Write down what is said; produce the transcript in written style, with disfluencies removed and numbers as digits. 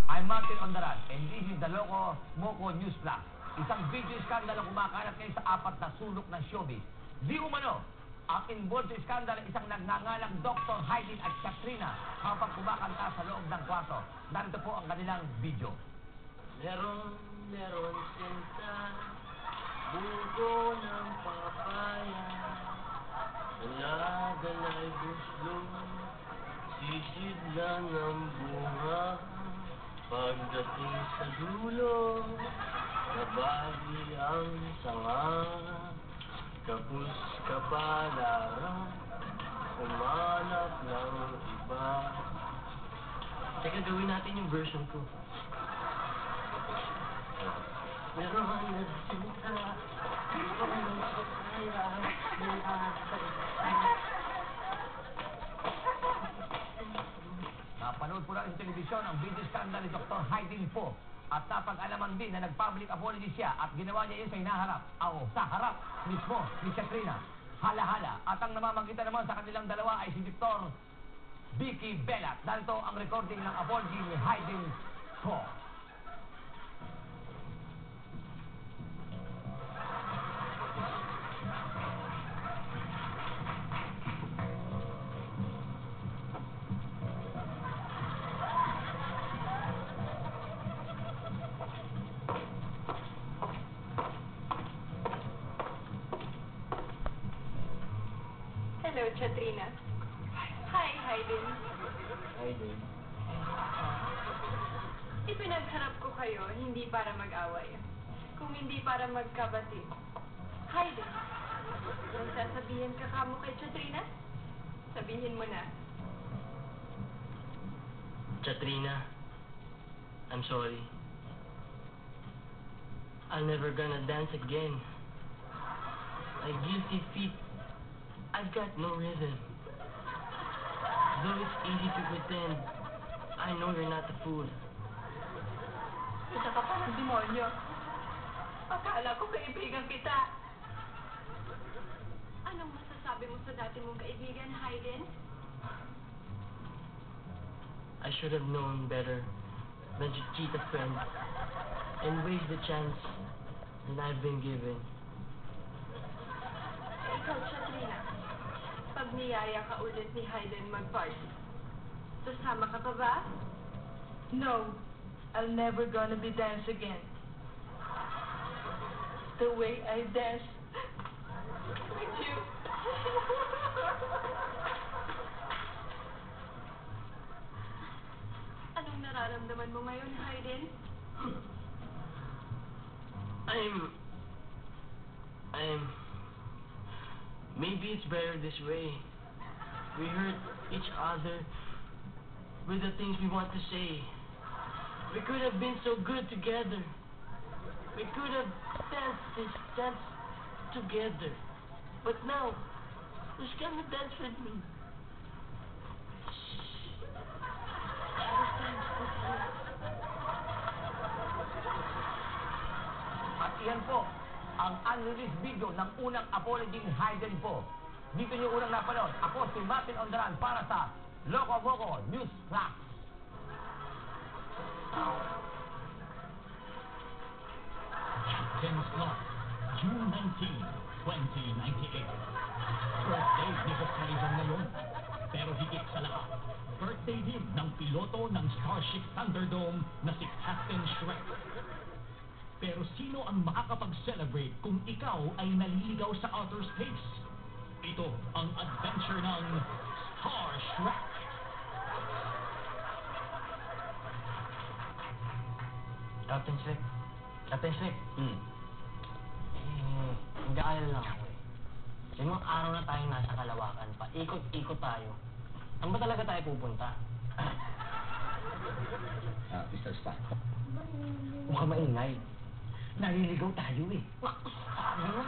I'm Martin Ondaran, and this is the Loco Moco News Plus. Isang video skandalo kumakalat ngayon sa 4 na sulok ng showbiz. Di umano, ang involved sa skandalo isang nagngangalang Dr. Haydin at Katrina habang kumakanta sa loob ng kwarto. Narito po ang kanilang video. Meron sinta, buko ng papaya, dala-dala'y buslo, sisid lang ang bunga. Pagdating sa dulo, nabagi ang sanga, kapus kapalaran, umanap ng iba. Teka, gawin natin yung version ko. Meron na sinta, meron na sakaya, Napanood po natin sa telebisyon ang video scandal ni Dr. Haydin po. At napag-alaman din na nag-public apology siya at ginawa niya yun sa hinaharap. Sa harap mismo ni Katrina. Hala-hala. At ang namamagitan naman sa kanilang dalawa ay si Dr. Vicky Belat. Narito ang recording ng apology ni Haydin po. Hello, Katrina. Hi, Haydin. Haydin. Ipinagharap ko kayo, hindi para mag-away. Kung hindi para magkabati. Haydin, kung sasabihin ka kamo kay Katrina, sabihin mo na. Katrina, I'm sorry. I'm never gonna dance again. My guilty feet, I've got no rhythm. Though it's easy to pretend, I know you're not a fool. Isa ka pa ng demonyo. Akala ko kaibigan kita. Anong masasabi mo sa dati mong kaibigan, Haydin? I should have known better than to cheat a friend and waste the chance that I've been given. Ikaw, Katrina, pag niyaya ka ulit ni Haydin mag-party, sasama ka pa ba? No, I'll never gonna be dance again. The way I dance With you? Anong nararamdaman mo ngayon, Haydin? Maybe it's better this way. We hurt each other with the things we want to say. We could have been so good together. We could have danced this dance together. But now, who's gonna dance with me? At iyan po, ang unreleased video ng unang apology ni Haydin po. Dito niyo unang napanood. Ako si Martin Ondaran para sa Loco Moco News Plus. Captain Clark, June 19, 2098. Birthday ni Hokkaido ngayon. Pero higit sa lahat, birthday din ng piloto ng Starship Thunderdome na si Captain Shrek. Pero sino ang makakapag-celebrate kung ikaw ay naliligaw sa outer space? Ito ang adventure ng Star Shrek. Captain Shrek. Captain Shrek. Nag-aalala lang ako eh. Limang araw na tayo nasa Kalawakan pa. Ikot-ikot tayo. Saan ba talaga tayo pupunta? Mr. Spock. Mukhang maingay. Naliligaw tayo eh. Sabi mo.